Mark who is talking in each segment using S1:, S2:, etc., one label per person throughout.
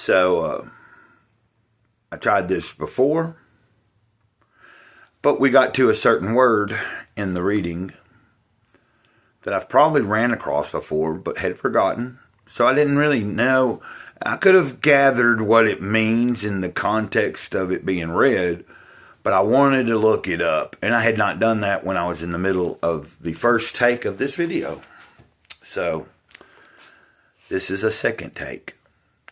S1: So I tried this before, but we got to a certain word in the reading that I've probably ran across before but had forgotten. So I didn't really know. I could have gathered what it means in the context of it being read, but I wanted to look it up. And I had not done that when I was in the middle of the first take of this video. So this is a second take.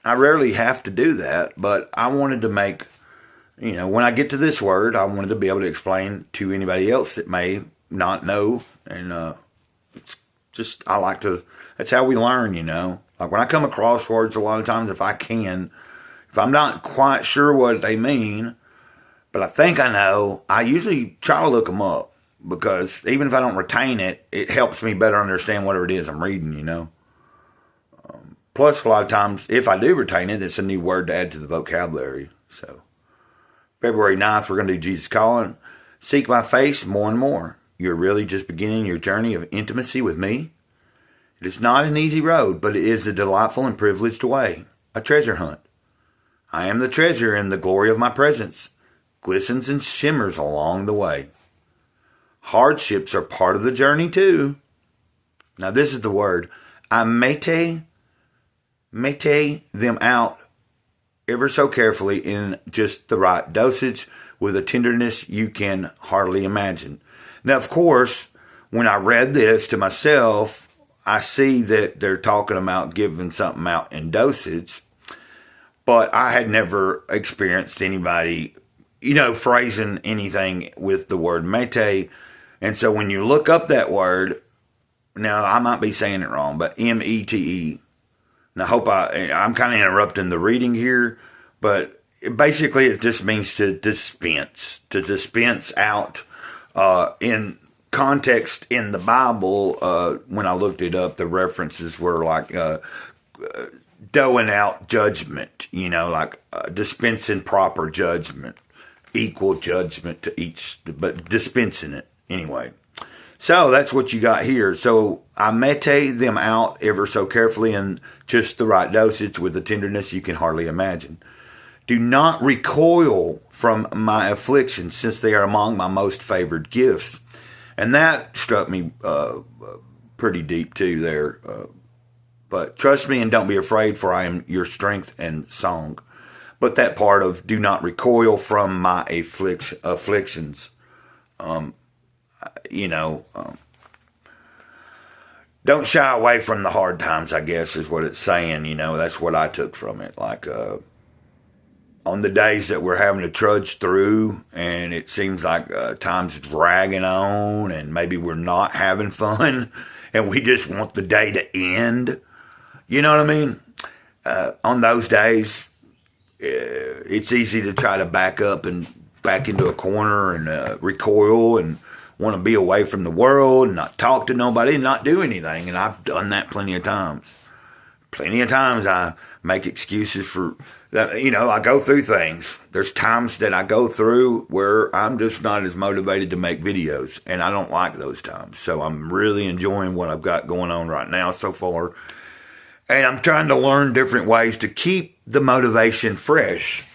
S1: I rarely have to do that, but I wanted to make, when I get to this word, I wanted to be able to explain to anybody else that may not know. And it's just, I like to, that's how we learn, Like when I come across words, a lot of times if I'm not quite sure what they mean, but I think I know, I usually try to look them up, because even if I don't retain it, it helps me better understand whatever it is I'm reading, Plus, a lot of times, if I do retain it, it's a new word to add to the vocabulary. So, February 9th, we're going to do Jesus Calling. Seek my face more and more. You're really just beginning your journey of intimacy with me. It is not an easy road, but it is a delightful and privileged way. A treasure hunt. I am the treasure, and the glory of my presence glistens and shimmers along the way. Hardships are part of the journey too. Now this is the word. I mete them out ever so carefully in just the right dosage with a tenderness you can hardly imagine. Now, of course, when I read this to myself, I see that they're talking about giving something out in dosage, but I had never experienced anybody, phrasing anything with the word mete. And so when you look up that word, now I might be saying it wrong, but M-E-T-E. Now, I'm kind of interrupting the reading here, but basically it just means to dispense out. In context in the Bible, when I looked it up, the references were like doling out judgment, like dispensing proper judgment, equal judgment to each, but dispensing it anyway. So that's what you got here. So I mete them out ever so carefully in just the right dosage with the tenderness you can hardly imagine. Do not recoil from my afflictions, since they are among my most favored gifts. And that struck me pretty deep too there. But trust me and don't be afraid, for I am your strength and song. But that part of do not recoil from my afflictions. Don't shy away from the hard times, I guess, is what it's saying. That's what I took from it. Like, on the days that we're having to trudge through and it seems like time's dragging on and maybe we're not having fun and we just want the day to end. You know what I mean? On those days, it's easy to try to back up and back into a corner and recoil and want to be away from the world and not talk to nobody and not do anything. And I've done that plenty of times. Plenty of times I make excuses for that. I go through things. There's times that I go through where I'm just not as motivated to make videos, and I don't like those times. So I'm really enjoying what I've got going on right now so far. And I'm trying to learn different ways to keep the motivation fresh.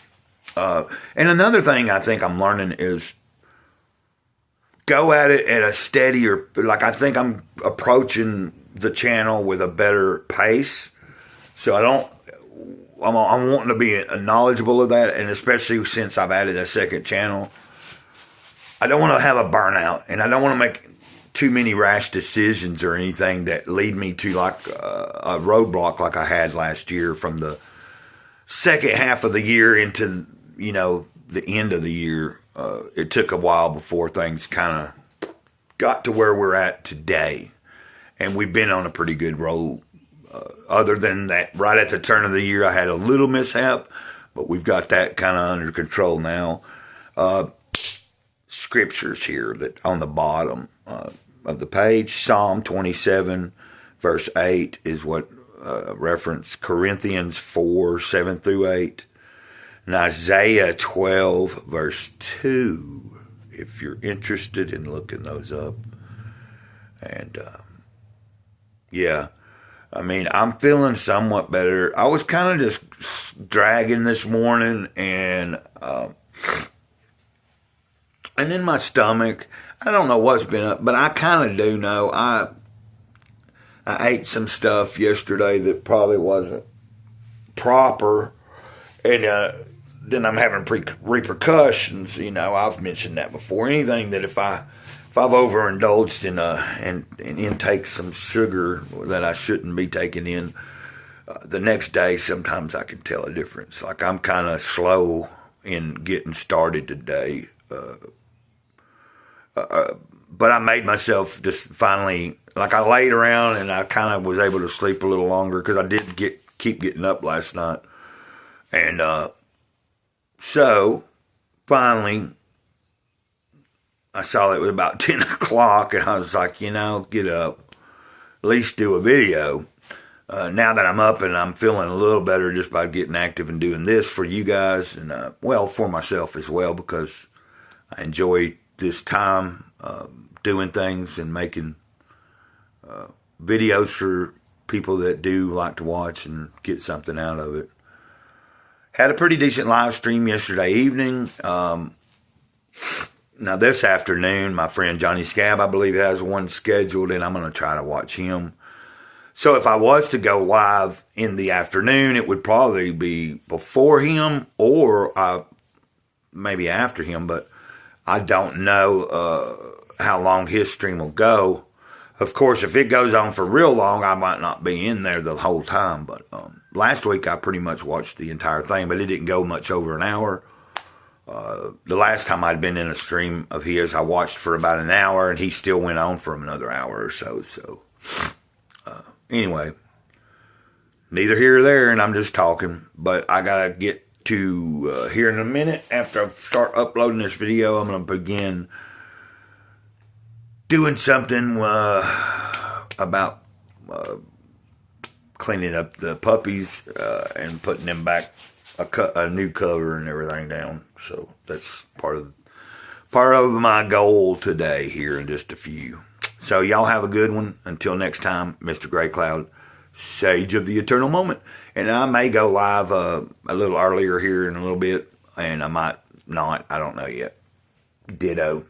S1: And another thing I think I'm learning is go at it at a steadier, like I think I'm approaching the channel with a better pace. So I'm wanting to be knowledgeable of that, and especially since I've added a second channel, I don't want to have a burnout, and I don't want to make too many rash decisions or anything that lead me to like a roadblock like I had last year from the second half of the year into, the end of the year. It took a while before things kind of got to where we're at today, and we've been on a pretty good roll. Other than that, right at the turn of the year, I had a little mishap, but we've got that kind of under control now. Scriptures here that on the bottom of the page, Psalm 27, verse 8 is what reference Corinthians 4, 7 through 8, and Isaiah 12, verse 2, if you're interested in looking those up. And, I mean, I'm feeling somewhat better. I was kind of just dragging this morning, and in my stomach, I don't know what's been up, but I kind of do know. I ate some stuff yesterday that probably wasn't proper, and then I'm having repercussions. You know, I've mentioned that before. Anything that if I've overindulged in and intake some sugar that I shouldn't be taking in, the next day sometimes I can tell a difference. Like I'm kind of slow in getting started today. But I made myself just finally, like I laid around and I kind of was able to sleep a little longer because I did keep getting up last night. And so finally I saw it was about 10 o'clock and I was like, get up, at least do a video. Now that I'm up and I'm feeling a little better just by getting active and doing this for you guys and, for myself as well, because I enjoy this time doing things and making videos for people that do like to watch and get something out of it. Had a pretty decent live stream yesterday evening. Now this afternoon, my friend Johnny Scab, I believe, has one scheduled, and I'm going to try to watch him. So if I was to go live in the afternoon, it would probably be before him or maybe after him, but I don't know how long his stream will go. Of course, if it goes on for real long, I might not be in there the whole time. But last week, I pretty much watched the entire thing, but it didn't go much over an hour. The last time I'd been in a stream of his, I watched for about an hour, and he still went on for another hour or so. So, anyway, neither here or there, and I'm just talking. But I got to get to here in a minute. After I start uploading this video, I'm going to begin doing something about cleaning up the puppies and putting them back a new cover and everything down. So that's part of my goal today here in just a few. So y'all have a good one. Until next time, Mr. Gray Cloud, Sage of the Eternal Moment. And I may go live a little earlier here in a little bit, and I might not. I don't know yet. Ditto.